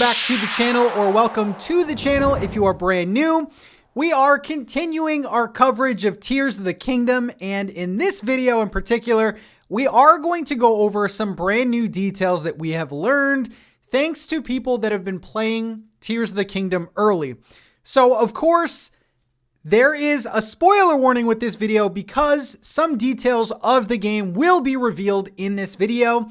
back to the channel, or welcome to the channel if you are brand new. We are continuing our coverage of Tears of the Kingdom, and in this video in particular, we are going to go over some brand new details that we have learned thanks to people that have been playing Tears of the Kingdom early. So, of course, there is a spoiler warning with this video because some details of the game will be revealed in this video.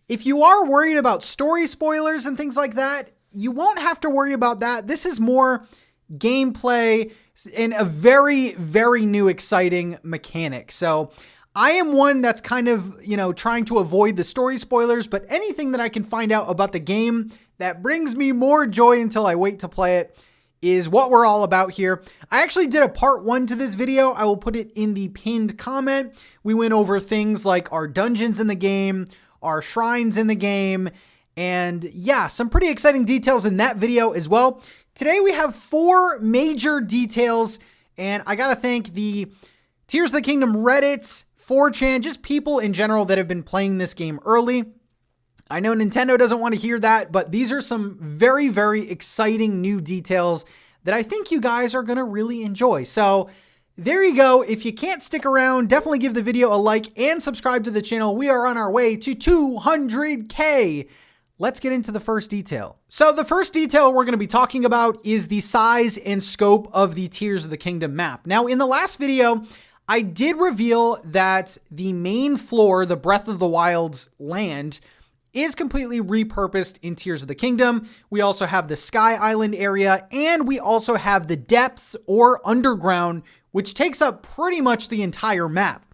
If you are worried about story spoilers and things like that, you won't have to worry about that. This is more gameplay and a very, very new, exciting mechanic. So I am one that's kind of, trying to avoid the story spoilers, but anything that I can find out about the game that brings me more joy until I wait to play it is what we're all about here. I actually did a part 1 to this video. I will put it in the pinned comment. We went over things like our dungeons in the game, our shrines in the game, and yeah, some pretty exciting details in that video as well. Today we have 4 major details, and I gotta thank the Tears of the Kingdom Reddit, 4chan, just people in general that have been playing this game early. I know Nintendo doesn't want to hear that, but these are some very, very exciting new details that I think you guys are going to really enjoy. So there you go. If you can't stick around, definitely give the video a like and subscribe to the channel. We are on our way to 200K. Let's get into the first detail. So the first detail we're going to be talking about is the size and scope of the Tears of the Kingdom map. Now, in the last video, I did reveal that the main floor, the Breath of the Wild land, is completely repurposed in Tears of the Kingdom. We also have the Sky Island area, and we also have the depths or underground, which takes up pretty much the entire map.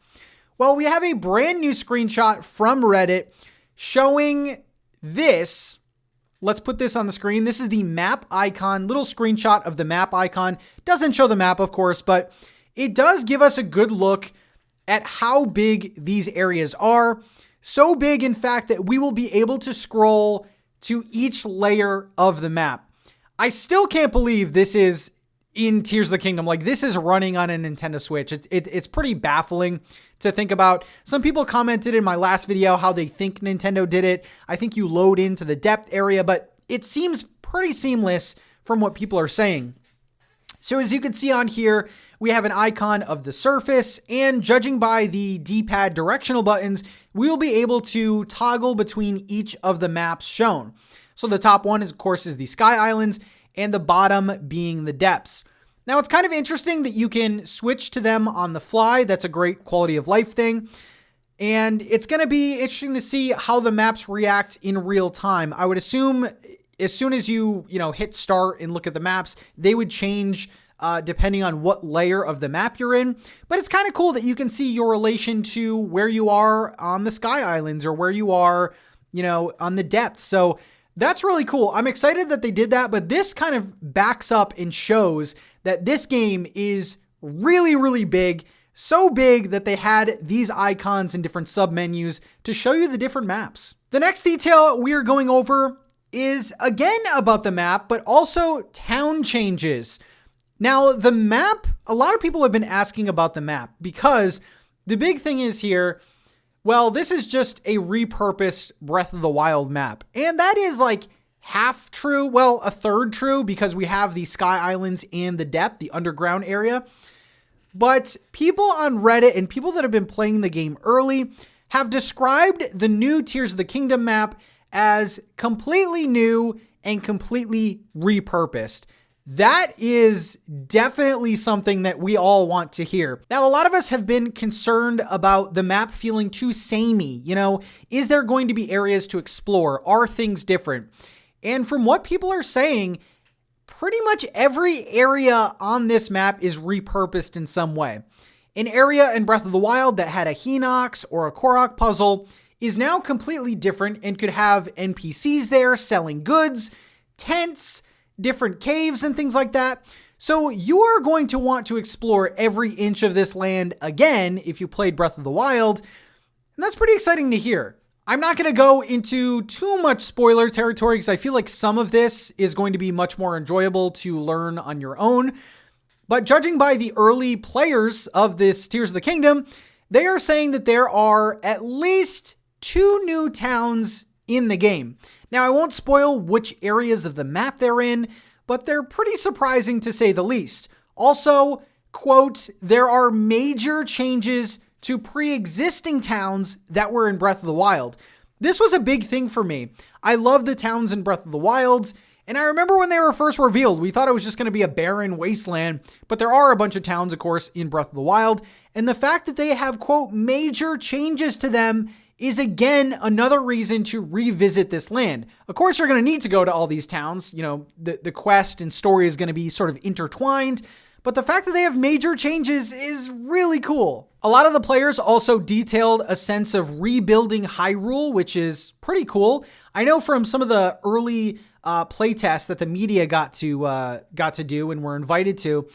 Well, we have a brand new screenshot from Reddit showing this. Let's put this on the screen. This is the map icon, little screenshot of the map icon. Doesn't show the map, of course, but it does give us a good look at how big these areas are. So big, in fact, that we will be able to scroll to each layer of the map. I still can't believe this is in Tears of the Kingdom. Like, this is running on a Nintendo Switch. It's pretty baffling to think about. Some people commented in my last video how they think Nintendo did it. I think you load into the depth area, but it seems pretty seamless from what people are saying. So as you can see on here, we have an icon of the surface, and judging by the D-pad directional buttons, we will be able to toggle between each of the maps shown. So the top one, of course, is the Sky Islands, and the bottom being the depths. Now, it's kind of interesting that you can switch to them on the fly. That's a great quality of life thing. And it's going to be interesting to see how the maps react in real time. I would assume as soon as you hit start and look at the maps, they would change depending on what layer of the map you're in. But it's kind of cool that you can see your relation to where you are on the Sky Islands or where you are, on the depths. So that's really cool. I'm excited that they did that, but this kind of backs up and shows that this game is really, really big. So big that they had these icons and different submenus to show you the different maps. The next detail we are going over is again about the map, but also town changes. Now, the map, a lot of people have been asking about the map because the big thing is here, well, this is just a repurposed Breath of the Wild map. And that is like half true, well, a third true, because we have the Sky Islands and the depth, the underground area. But people on Reddit and people that have been playing the game early have described the new Tears of the Kingdom map as completely new and completely repurposed. That is definitely something that we all want to hear. Now, a lot of us have been concerned about the map feeling too samey. Is there going to be areas to explore? Are things different? And from what people are saying, pretty much every area on this map is repurposed in some way. An area in Breath of the Wild that had a Hinox or a Korok puzzle is now completely different and could have NPCs there selling goods, tents, different caves and things like that. So you are going to want to explore every inch of this land again if you played Breath of the Wild, and that's pretty exciting to hear. I'm not going to go into too much spoiler territory because I feel like some of this is going to be much more enjoyable to learn on your own. But judging by the early players of this Tears of the Kingdom, they are saying that there are at least 2 new towns in the game. Now, I won't spoil which areas of the map they're in, but they're pretty surprising to say the least. Also, quote, there are major changes to pre-existing towns that were in Breath of the Wild. This was a big thing for me. I love the towns in Breath of the Wild, and I remember when they were first revealed, we thought it was just going to be a barren wasteland, but there are a bunch of towns, of course, in Breath of the Wild, and the fact that they have, quote, major changes to them is again another reason to revisit this land. Of course, you're going to need to go to all these towns. You know, the quest and story is going to be sort of intertwined, but the fact that they have major changes is really cool. A lot of the players also detailed a sense of rebuilding Hyrule, which is pretty cool. I know from some of the early playtests that the media got to do and were invited to,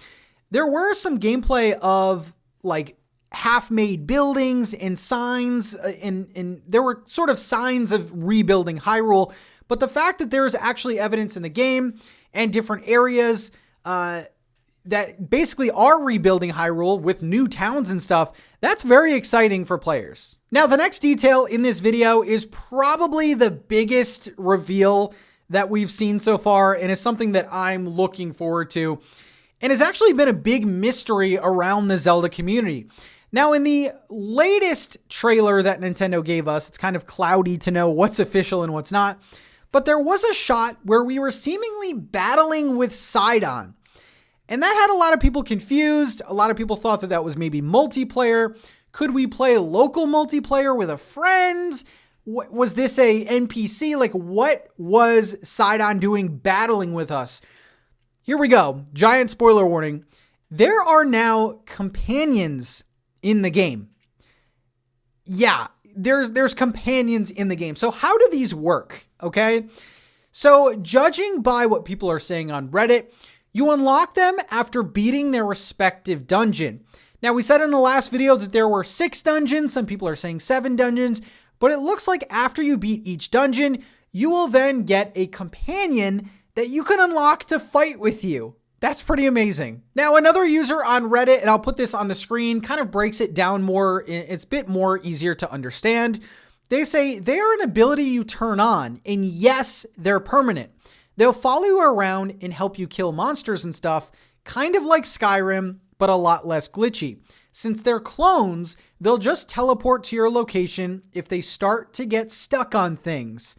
there were some gameplay of like half-made buildings and signs, and there were sort of signs of rebuilding Hyrule. But the fact that there's actually evidence in the game and different areas that basically are rebuilding Hyrule with new towns and stuff, that's very exciting for players. Now, the next detail in this video is probably the biggest reveal that we've seen so far, and is something that I'm looking forward to, and has actually been a big mystery around the Zelda community. Now, in the latest trailer that Nintendo gave us, it's kind of cloudy to know what's official and what's not, but there was a shot where we were seemingly battling with Sidon. And that had a lot of people confused. A lot of people thought that that was maybe multiplayer. Could we play local multiplayer with a friend? Was this a NPC? Like, what was Sidon doing battling with us? Here we go. Giant spoiler warning. There are now companions in the game. Yeah, there's companions in the game. So how do these work? Okay. So judging by what people are saying on Reddit, you unlock them after beating their respective dungeon. Now, we said in the last video that there were 6 dungeons. Some people are saying 7 dungeons, but it looks like after you beat each dungeon, you will then get a companion that you can unlock to fight with you. That's pretty amazing. Now, another user on Reddit, and I'll put this on the screen, kind of breaks it down more. It's a bit more easier to understand. They say they are an ability you turn on, and yes, they're permanent. They'll follow you around and help you kill monsters and stuff, kind of like Skyrim, but a lot less glitchy. Since they're clones, they'll just teleport to your location if they start to get stuck on things.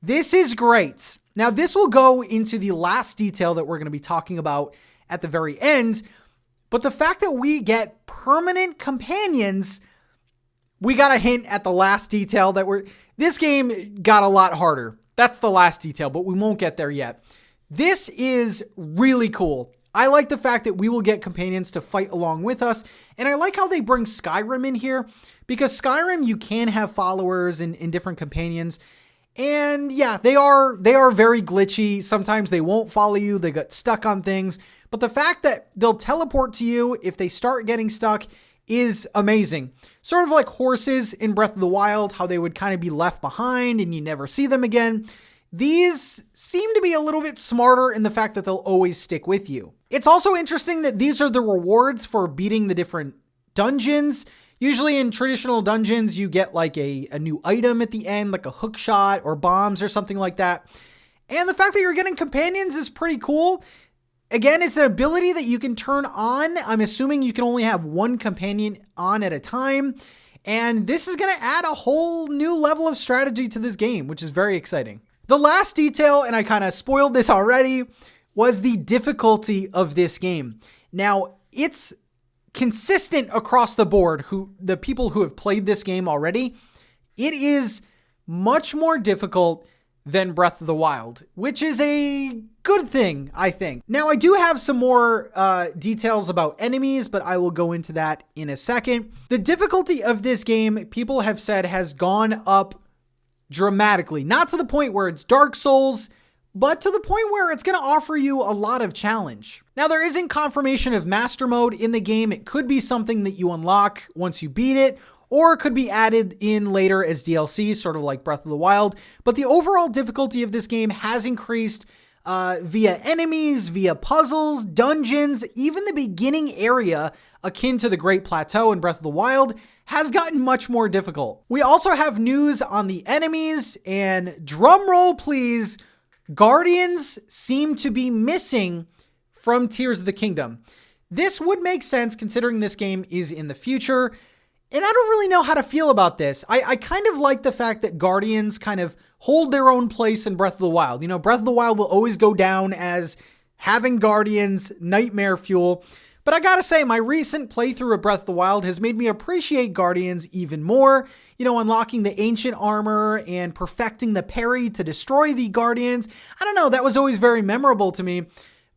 This is great. Now, this will go into the last detail that we're going to be talking about at the very end, but the fact that we get permanent companions, we got a hint at the last detail that this game got a lot harder. That's the last detail, but we won't get there yet. This is really cool. I like the fact that we will get companions to fight along with us, and I like how they bring Skyrim in here, because Skyrim, you can have followers and different companions, and yeah, they are very glitchy. Sometimes they won't follow you, they get stuck on things, but the fact that they'll teleport to you if they start getting stuck is amazing. Sort of like horses in Breath of the Wild, how they would kind of be left behind and you never see them again. These seem to be a little bit smarter in the fact that they'll always stick with you. It's also interesting that these are the rewards for beating the different dungeons. Usually in traditional dungeons, you get like a new item at the end, like a hook shot or bombs or something like that. And the fact that you're getting companions is pretty cool. Again, it's an ability that you can turn on. I'm assuming you can only have one companion on at a time. And this is going to add a whole new level of strategy to this game, which is very exciting. The last detail, and I kind of spoiled this already, was the difficulty of this game. Now, it's consistent across the board, the people who have played this game already. It is much more difficult than Breath of the Wild, which is a good thing, I think. Now, I do have some more details about enemies, but I will go into that in a second. The difficulty of this game, people have said, has gone up dramatically. Not to the point where it's Dark Souls, but to the point where it's going to offer you a lot of challenge. Now, there isn't confirmation of Master Mode in the game. It could be something that you unlock once you beat it, or it could be added in later as DLC, sort of like Breath of the Wild. But the overall difficulty of this game has increased via enemies, via puzzles, dungeons, even the beginning area akin to the Great Plateau in Breath of the Wild has gotten much more difficult. We also have news on the enemies, and drum roll please, Guardians seem to be missing from Tears of the Kingdom. This would make sense considering this game is in the future, and I don't really know how to feel about this. I kind of like the fact that Guardians kind of hold their own place in Breath of the Wild. You know, Breath of the Wild will always go down as having Guardians nightmare fuel. But I gotta say, my recent playthrough of Breath of the Wild has made me appreciate Guardians even more. You know, unlocking the ancient armor and perfecting the parry to destroy the Guardians. I don't know, that was always very memorable to me.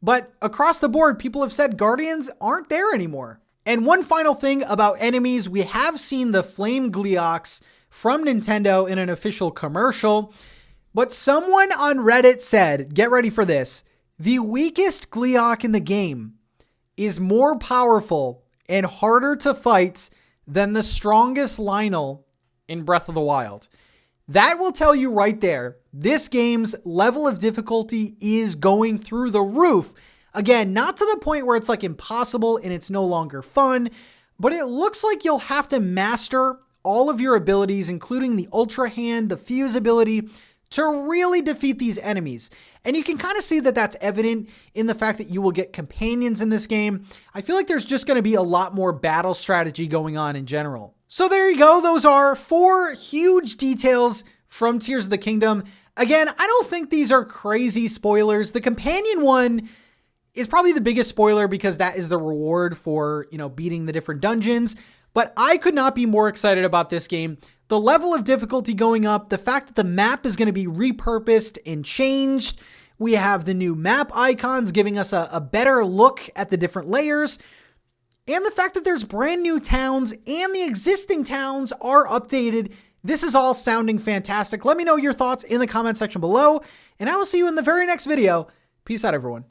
But across the board, people have said Guardians aren't there anymore. And one final thing about enemies, we have seen the Flame Gleeoks from Nintendo in an official commercial. But someone on Reddit said, get ready for this, the weakest Gleeok in the game is more powerful and harder to fight than the strongest Lionel in Breath of the Wild. That will tell you right there, this game's level of difficulty is going through the roof. Again, not to the point where it's like impossible and it's no longer fun, but it looks like you'll have to master all of your abilities, including the Ultra Hand, the Fuse ability, to really defeat these enemies. And you can kind of see that that's evident in the fact that you will get companions in this game. I feel like there's just going to be a lot more battle strategy going on in general. So there you go. Those are 4 huge details from Tears of the Kingdom. Again, I don't think these are crazy spoilers. The companion one is probably the biggest spoiler because that is the reward for, you know, beating the different dungeons. But I could not be more excited about this game. The level of difficulty going up, the fact that the map is going to be repurposed and changed. We have the new map icons giving us a better look at the different layers. And the fact that there's brand new towns and the existing towns are updated. This is all sounding fantastic. Let me know your thoughts in the comment section below, and I will see you in the very next video. Peace out, everyone.